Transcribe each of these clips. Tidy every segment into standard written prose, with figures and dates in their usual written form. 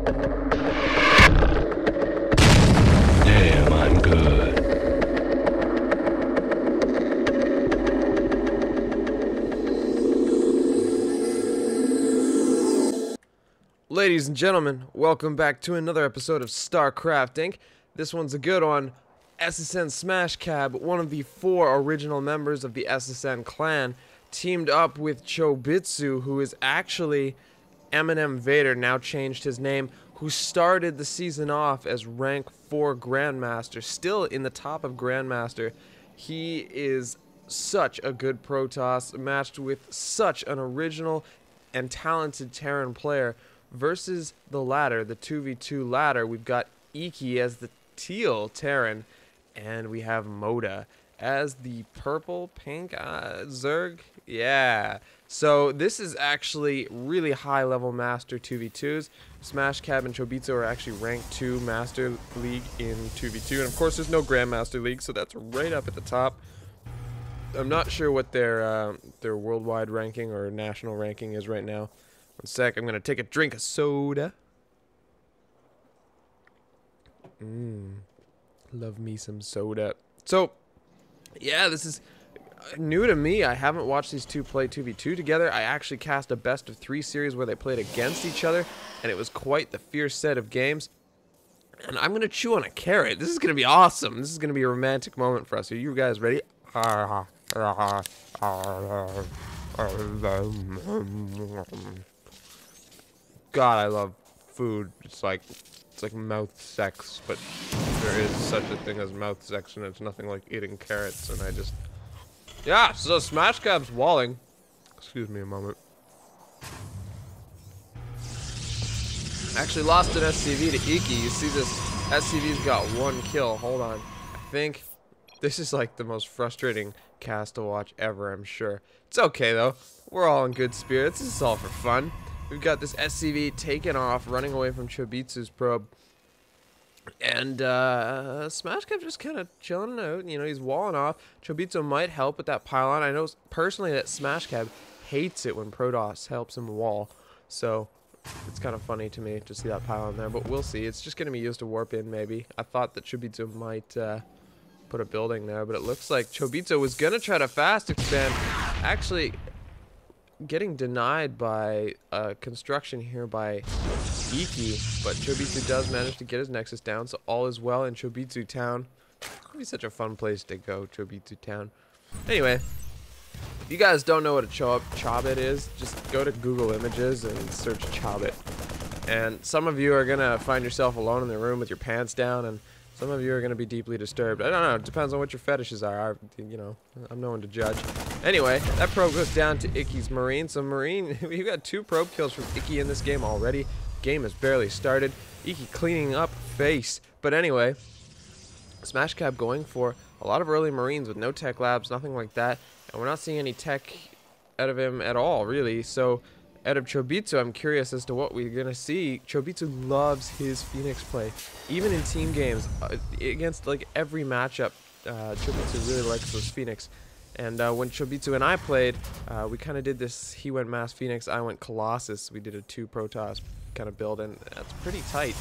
Damn, I'm good. Ladies and gentlemen, welcome back to another episode of StarCraft Inc. This one's a good one. SSNSmashKAB, one of the 4 original members of the SSN clan, teamed up with Chobittsu, who is actually Eminem Vader, now changed his name, who started the season off as rank 4 Grandmaster, still in the top of Grandmaster. He is such a good Protoss, matched with such an original and talented Terran player. Versus the ladder, the 2v2 ladder, we've got Iki as the teal Terran, and we have Moda as the purple, pink, Zerg. Yeah. So this is actually really high-level Master 2v2s. SmashKAB and Chobittsu are actually ranked 2 Master League in 2v2, and of course there's no Grandmaster League, so that's right up at the top. I'm not sure what their worldwide ranking or national ranking is right now. One sec, I'm gonna take a drink of soda. Love me some soda. So, yeah, this is new to me. I haven't watched these two play 2v2 together. I actually cast a best of 3 series where they played against each other, and it was quite the fierce set of games. And I'm gonna chew on a carrot. This is gonna be awesome. This is gonna be a romantic moment for us. Are you guys ready? God, I love food. It's like mouth sex, but there is such a thing as mouth sex, and it's nothing like eating carrots. And I just, yeah. So SmashKAB's walling. Excuse me a moment. Actually lost an SCV to Iki. You see this SCV's got 1 kill. Hold on. I think this is like the most frustrating cast to watch ever. I'm sure. It's okay though. We're all in good spirits. This is all for fun. We've got this SCV taken off, running away from Chobitsu's probe. And SmashKAB just kind of chilling out. You know, he's walling off. Chobittsu might help with that pylon. I know personally that SmashKAB hates it when Protoss helps him wall. So it's kind of funny to me to see that pylon there. But we'll see. It's just going to be used to warp in, maybe. I thought that Chobittsu might put a building there. But it looks like Chobittsu was going to try to fast expand. Actually getting denied by construction here by Iki, but Chobittsu does manage to get his Nexus down, so all is well in Chobittsu Town. It'd be such a fun place to go, Chobittsu Town. Anyway, if you guys don't know what a Chobit is, just go to Google Images and search Chobit. And some of you are gonna find yourself alone in the room with your pants down, and some of you are gonna be deeply disturbed. I don't know, it depends on what your fetishes are. You know, I'm no one to judge. Anyway, that probe goes down to Iki's Marine. So Marine, we've got 2 probe kills from Iki in this game already. Game has barely started. Iki cleaning up face. But anyway, SmashKAB going for a lot of early Marines with no tech labs, nothing like that. And we're not seeing any tech out of him at all, really. So out of Chobittsu, I'm curious as to what we're going to see. Chobittsu loves his Phoenix play. Even in team games, against like every matchup, Chobittsu really likes those Phoenix. And when Chobittsu and I played, we kind of did this, he went Mass Phoenix, I went Colossus. We did a 2 Protoss kind of build, and that's pretty tight.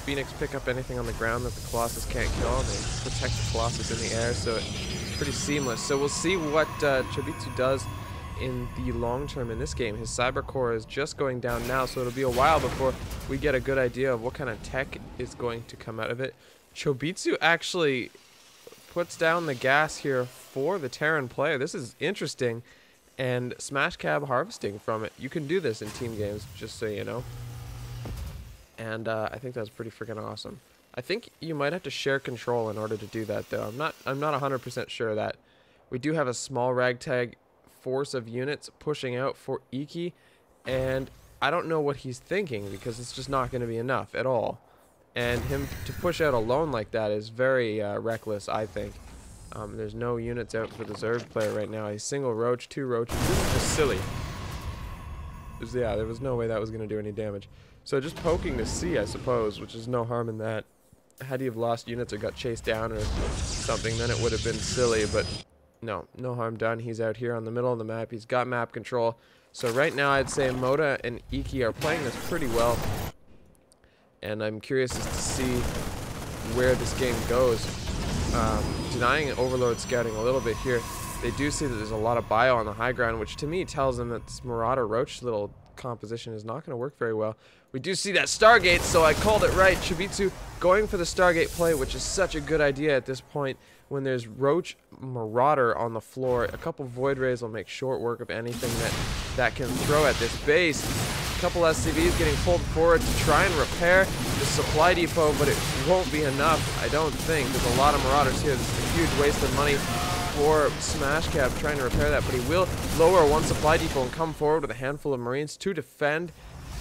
Phoenix pick up anything on the ground that the Colossus can't kill, and they protect the Colossus in the air, so it's pretty seamless. So we'll see what Chobittsu does in the long term in this game. His Cyber Core is just going down now, so it'll be a while before we get a good idea of what kind of tech is going to come out of it. Chobittsu actually puts down the gas here for the Terran player. This is interesting, and SmashKAB harvesting from it. You can do this in team games, just so you know. And I think that's pretty freaking awesome. I think you might have to share control in order to do that, though. I'm not 100% sure of that. We do have a small ragtag force of units pushing out for Iki, and I don't know what he's thinking, because it's just not going to be enough at all. And him to push out alone like that is very reckless, I think. There's no units out for the Zerg player right now. He's single roach, 2 roaches. This is just silly. Yeah, there was no way that was going to do any damage. So just poking to see, I suppose, which is no harm in that. Had he have lost units or got chased down or something, then it would have been silly, but no harm done. He's out here on the middle of the map. He's got map control. So right now I'd say Moda and Iki are playing this pretty well. and I'm curious as to see where this game goes. Denying Overlord scouting a little bit here. They do see that there's a lot of bio on the high ground, which to me tells them that this Marauder Roach little composition is not going to work very well. We do see that Stargate, so I called it right. Chobittsu going for the Stargate play, which is such a good idea at this point when there's Roach Marauder on the floor. A couple Void Rays will make short work of anything that can throw at this base. A couple SCVs getting pulled forward to try and repair the supply depot, but it won't be enough, I don't think. There's a lot of Marauders here. This is a huge waste of money for SmashKAB trying to repair that, but he will lower one supply depot and come forward with a handful of Marines to defend.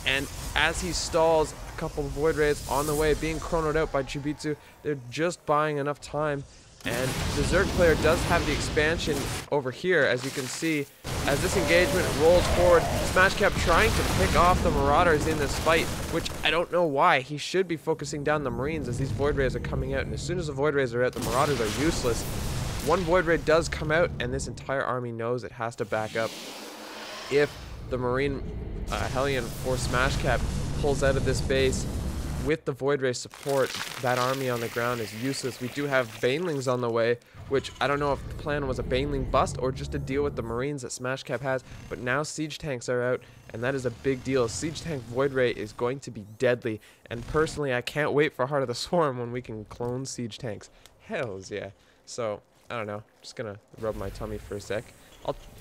And as he stalls, a couple of Void Rays on the way, being chronoed out by Chobittsu. They're just buying enough time. And the Zerg player does have the expansion over here, as you can see. As this engagement rolls forward, SmashKAB trying to pick off the Marauders in this fight, which I don't know why. He should be focusing down the Marines as these Void Rays are coming out. And as soon as the Void Rays are out, the Marauders are useless. One Void Ray does come out, and this entire army knows it has to back up. If the Marine Hellion for SmashKAB pulls out of this base with the Void Ray support, that army on the ground is useless. We do have Banelings on the way, which I don't know if the plan was a Baneling bust or just to deal with the Marines that SmashKAB has, but now Siege Tanks are out, and that is a big deal. Siege Tank Void Ray is going to be deadly, and personally I can't wait for Heart of the Swarm when we can clone Siege Tanks. Hells yeah. So, I don't know, just gonna rub my tummy for a sec.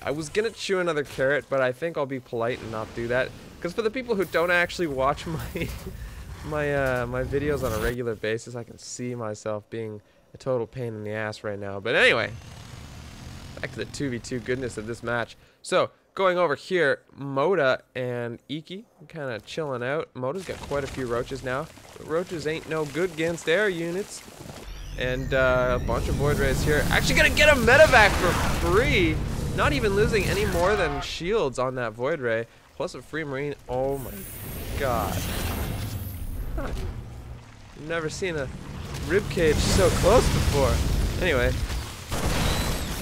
I was gonna chew another carrot, but I think I'll be polite and not do that, because for the people who don't actually watch my my videos on a regular basis, I can see myself being a total pain in the ass right now. But anyway, back to the 2v2 goodness of this match. So going over here, Moda and Iki kind of chilling out. Moda's got quite a few roaches now, but roaches ain't no good against air units. And a bunch of Void Rays here. Actually gonna get a medevac for free. Not even losing any more than shields on that Void Ray. Plus a free Marine. Oh my god. Huh. Never seen a ribcage so close before. Anyway.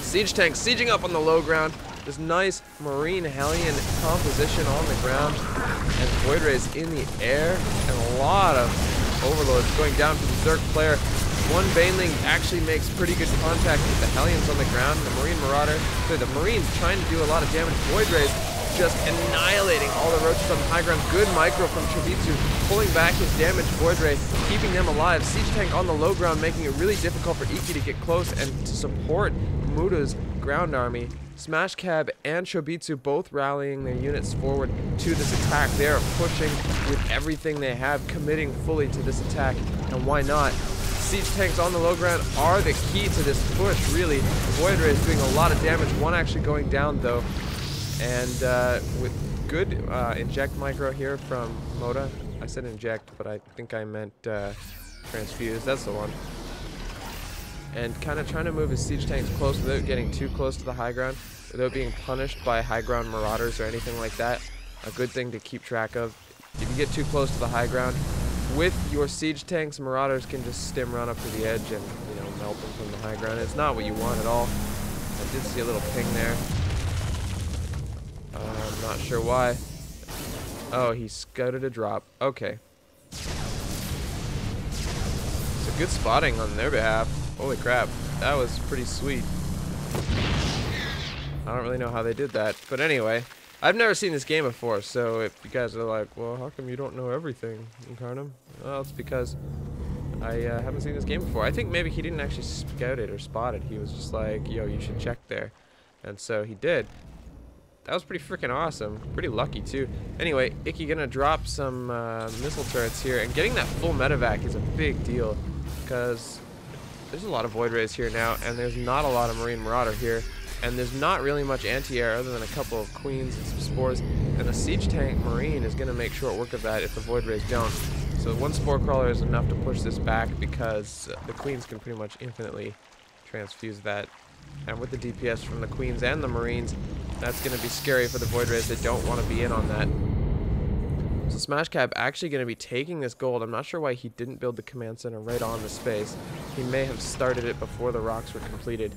Siege Tank sieging up on the low ground. This nice Marine Hellion composition on the ground. And Void Rays in the air. And a lot of Overlords going down for the Zerg player. One Baneling actually makes pretty good contact with the Hellions on the ground. The Marine Marauder, so the Marines trying to do a lot of damage. Void Rays just annihilating all the roaches on the high ground. Good micro from Chobittsu, pulling back his damaged Void Ray, keeping them alive. Siege Tank on the low ground, making it really difficult for Iki to get close and to support Muda's ground army. SmashKAB and Chobittsu both rallying their units forward to this attack. They are pushing with everything they have, committing fully to this attack, and why not? Siege Tanks on the low ground are the key to this push, really. Void Ray is doing a lot of damage, one actually going down though. And with good inject micro here from Moda. I said inject, but I think I meant transfuse, that's the one. And kind of trying to move his Siege Tanks close without getting too close to the high ground, without being punished by high ground Marauders or anything like that. A good thing to keep track of. If you get too close to the high ground, with your Siege Tanks, Marauders can just stim run up to the edge and, you know, melt them from the high ground. It's not what you want at all. I did see a little ping there. I'm not sure why. Oh, he scouted a drop. Okay. So good spotting on their behalf. Holy crap. That was pretty sweet. I don't really know how they did that. But anyway, I've never seen this game before, so if you guys are like, well, how come you don't know everything, Incarnum? Well, it's because I haven't seen this game before. I think maybe he didn't actually scout it or spot it. He was just like, yo, you should check there. And so he did. That was pretty freaking awesome. Pretty lucky, too. Anyway, Iki gonna drop some missile turrets here. And getting that full medevac is a big deal. Because there's a lot of Void Rays here now. And there's not a lot of Marine Marauder here. And there's not really much anti-air other than a couple of Queens and some Spores. And the Siege Tank Marine is gonna make short work of that if the Void Rays don't. So one Spore Crawler is enough to push this back because the Queens can pretty much infinitely transfuse that. And with the DPS from the Queens and the Marines, that's going to be scary for the Void Rays that don't want to be in on that. So SmashKAB actually going to be taking this gold. I'm not sure why he didn't build the command center right on the space. He may have started it before the rocks were completed.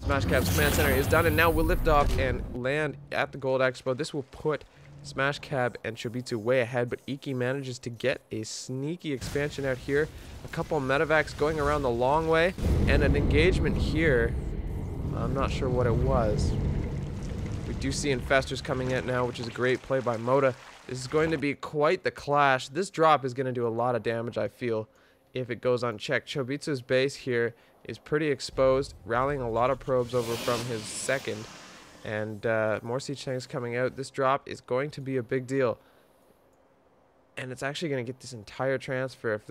SmashKAB's command center is done, and now we'll lift off and land at the Gold Expo. This will put SmashKAB and Chobittsu way ahead, but Iki manages to get a sneaky expansion out here. A couple medevacs going around the long way, and an engagement here. I'm not sure what it was. We do see infestors coming out now, which is a great play by Moda. This is going to be quite the clash. This drop is going to do a lot of damage, I feel, if it goes unchecked. Chobitsu's base here is pretty exposed, rallying a lot of probes over from his second. And more siege tanks coming out. This drop is going to be a big deal. And it's actually going to get this entire transfer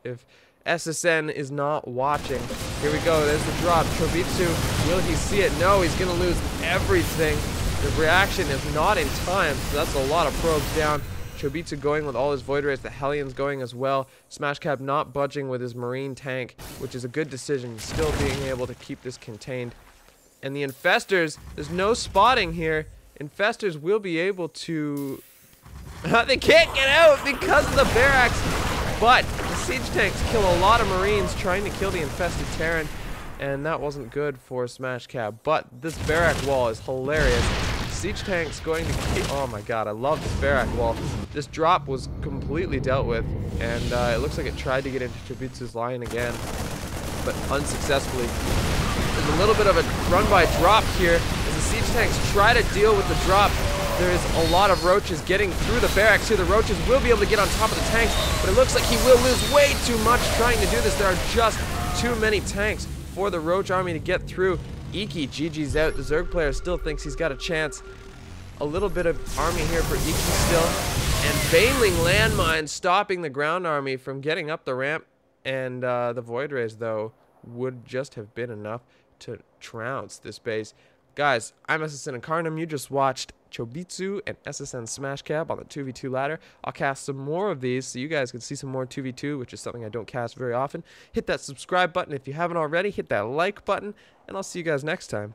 if SSN is not watching. Here we go. There's the drop. Chobittsu, will he see it? No, he's going to lose everything. The reaction is not in time, so that's a lot of probes down. Chobittsu going with all his Void Rays. The Hellions going as well. SmashKAB not budging with his Marine tank, which is a good decision. Still being able to keep this contained. And the infestors, there's no spotting here. Infestors will be able to... they can't get out because of the barracks. But the siege tanks kill a lot of Marines trying to kill the infested Terran. And that wasn't good for SmashKAB. But this barrack wall is hilarious. Siege tanks going to keep... Oh my god, I love this barrack wall. This drop was completely dealt with. And it looks like it tried to get into Chobitsu's line again, but unsuccessfully. There's a little bit of a run-by drop here as the siege tanks try to deal with the drop. There is a lot of roaches getting through the barracks here. The roaches will be able to get on top of the tanks, but it looks like he will lose way too much trying to do this. There are just too many tanks for the roach army to get through. Iki GG's out. The Zerg player still thinks he's got a chance. A little bit of army here for Iki still. And bailing landmines stopping the ground army from getting up the ramp. And the Void Rays, though, would just have been enough to trounce this base. Guys, I'm SSN and Carnum. You just watched Chobittsu and SSNSmashKAB on the 2v2 ladder. I'll cast some more of these so you guys can see some more 2v2, which is something I don't cast very often. Hit that subscribe button if you haven't already. Hit that like button, and I'll see you guys next time.